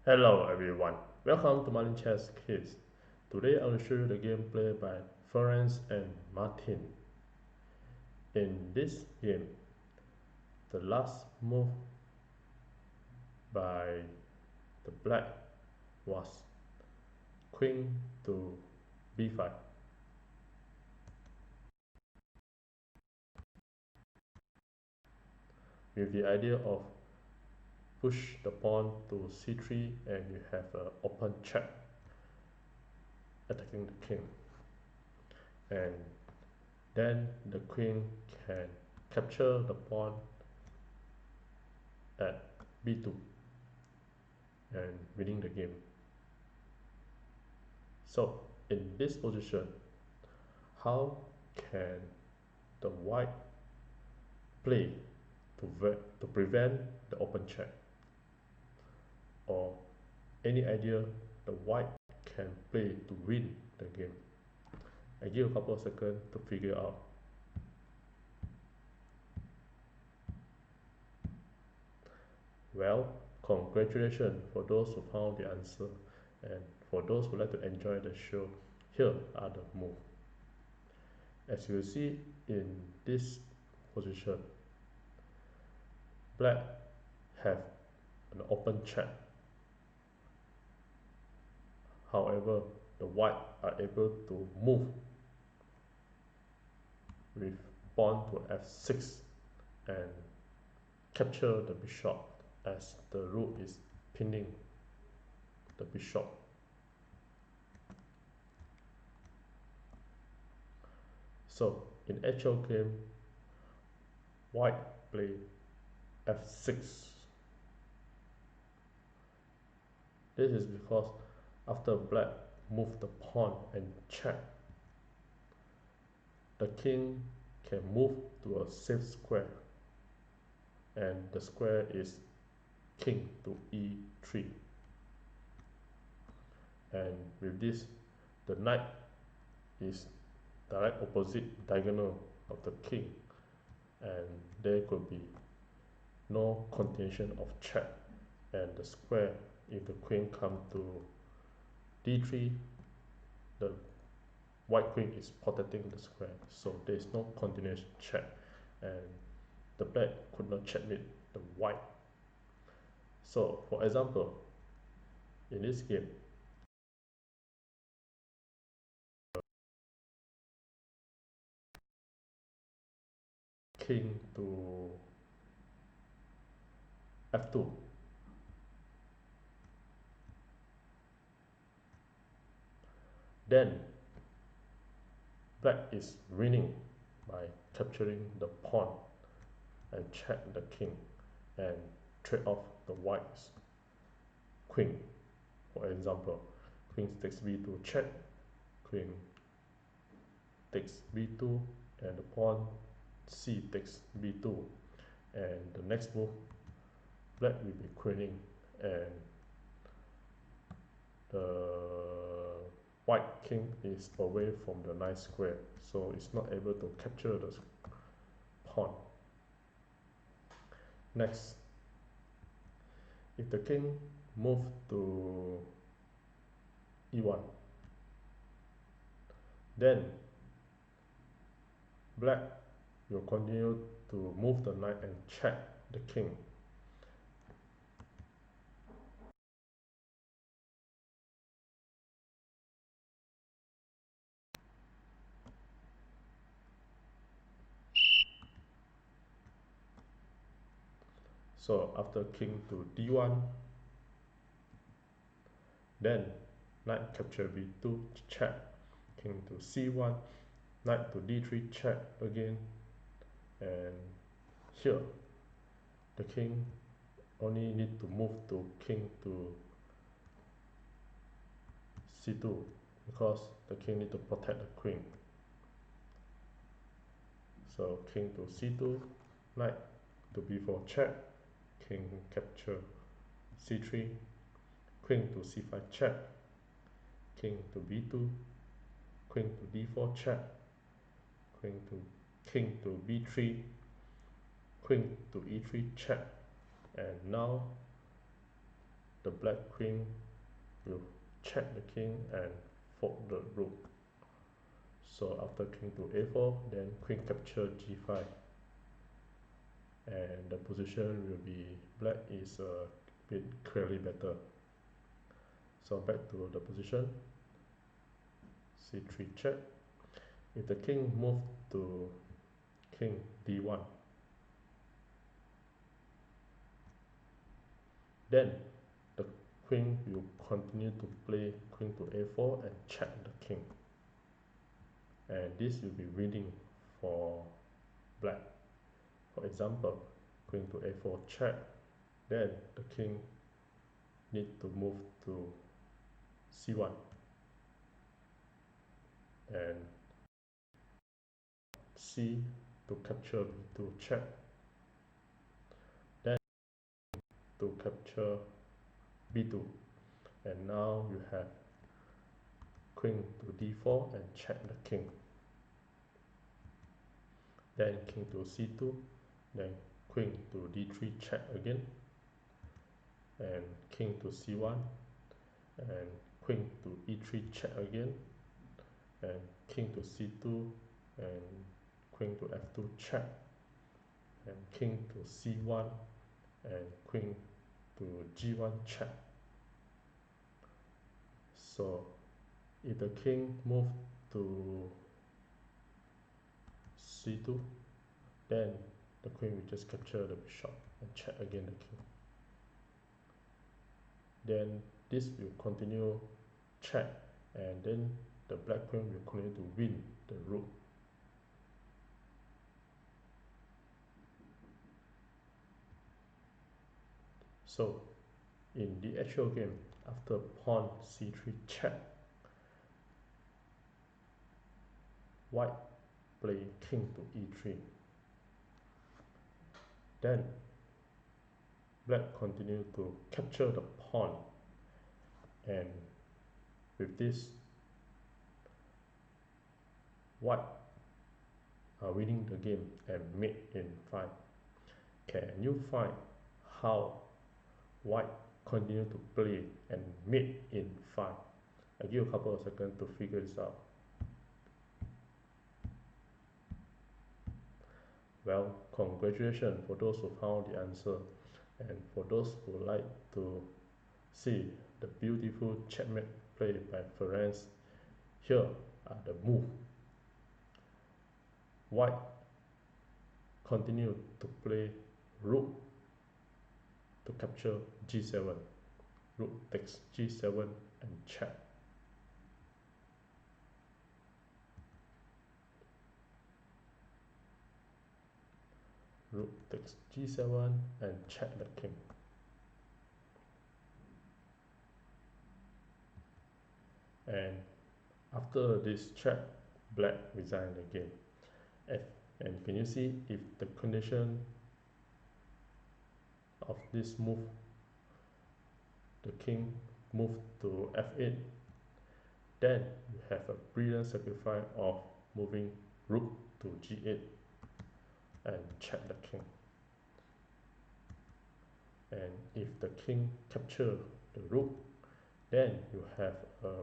Hello everyone, welcome to Martin Chess Kids. Today I will show you the gameplay by Ferenc and Martin. In this game, the last move by the black was queen to b5. With the idea of push the pawn to c3 and you have an open check attacking the king. And then the queen can capture the pawn at b2 and winning the game. So in this position, how can the white play to prevent the open check? Or any idea the white can play to win the game? I give a couple of seconds to figure out. Well, congratulations for those who found the answer, and for those who like to enjoy the show, here are the moves. As you see in this position, black have an open check. However, the white are able to move with pawn to f6 and capture the bishop as the rook is pinning the bishop. So in actual game, white play f6. This is because after black moved the pawn and check, the king can move to a safe square, and the square is king to e3. And with this, the knight is direct opposite diagonal of the king, and there could be no continuation of check, and the square, if the queen come to d3, the white queen is protecting the square, so there is no continuous check, and the black could not checkmate the white. So for example, in this game, king to f2, then black is winning by capturing the pawn and check the king and trade off the white's queen. For example, queen takes b2 check, queen takes b2, and the pawn c takes b2, and the next move black will be queening, and the white king is away from the nice square, so it's not able to capture the pawn. Next, if the king move to e1, then black will continue to move the knight and check the king. So after king to d1, then knight capture b2 check, king to c1, knight to d3 check again, and here the king only need to move to king to c2 because the king need to protect the queen. So king to c2, knight to b4 check, king capture c3, queen to c5 check, king to b2, queen to d4 check, king to b3, queen to e3 check, and now the black queen will check the king and fork the rook. So after king to a4, then queen capture g5, and the position will be black is a bit clearly better. So back to the position, c3 check. If the king move to king d1, then the queen will continue to play queen to a4 and check the king, and this will be winning for black. For example, queen to a4 check, then the king need to move to c1 and c to capture b2 check, then to capture b2, and now you have queen to d4 and check the king, then king to c2, then queen to d3 check again, and king to c1, and queen to e3 check again, and king to c2, and queen to f2 check, and king to c1, and queen to g1 check. So if the king move to c2, then the queen will just capture the bishop and check again the king. Then this will continue check, and then the black queen will continue to win the rook. So in the actual game, after pawn c3 check, white play king to e3. Then black continue to capture the pawn, and with this, white are winning the game and mate in 5. Can you find how white continue to play and mate in 5? I'll give you a couple of seconds to figure this out. Well, congratulations for those who found the answer, and for those who would like to see the beautiful checkmate play by Ferenc, here are the moves. White continue to play rook to capture g7, rook takes g7 and check. Rook takes g7 and check the king. And after this check, black resign the game. And can you see if the condition of this move, the king move to f8, then you have a brilliant sacrifice of moving rook to g8 and check the king. And if the king capture the rook, then you have a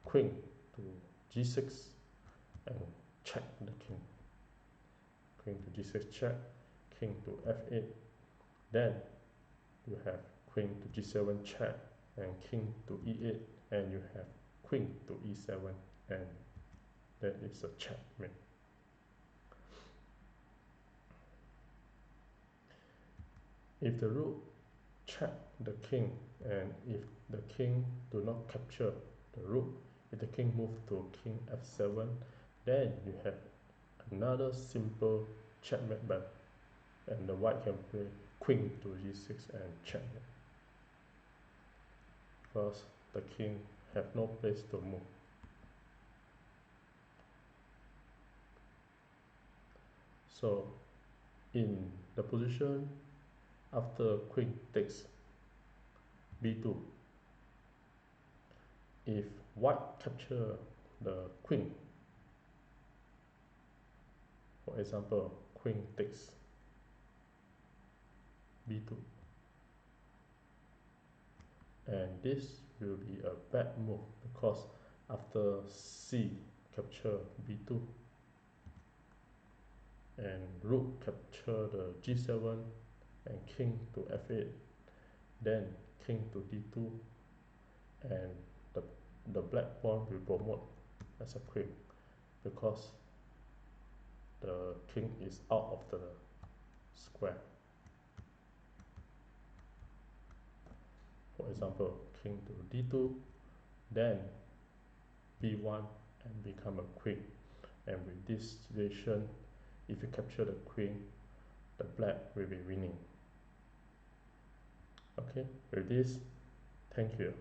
queen to g6 and check the king. Queen to g6 check, king to f8, then you have queen to g7 check and king to e8, and you have queen to e7, and that is a checkmate. If the rook check the king, and if the king do not capture the rook, if the king move to king f7, then you have another simple checkmate, and the white can play queen to g6 and checkmate, because the king have no place to move. So in the position after queen takes b2, if white capture the queen, for example queen takes b2, and this will be a bad move because after C capture B2 and rook capture the G7 and king to F8, then king to D2, and the black pawn will promote as a queen because the king is out of the square. For example, king to D2, then B1 and become a queen. And with this situation, if you capture the queen, the black will be winning. Okay, with this, thank you.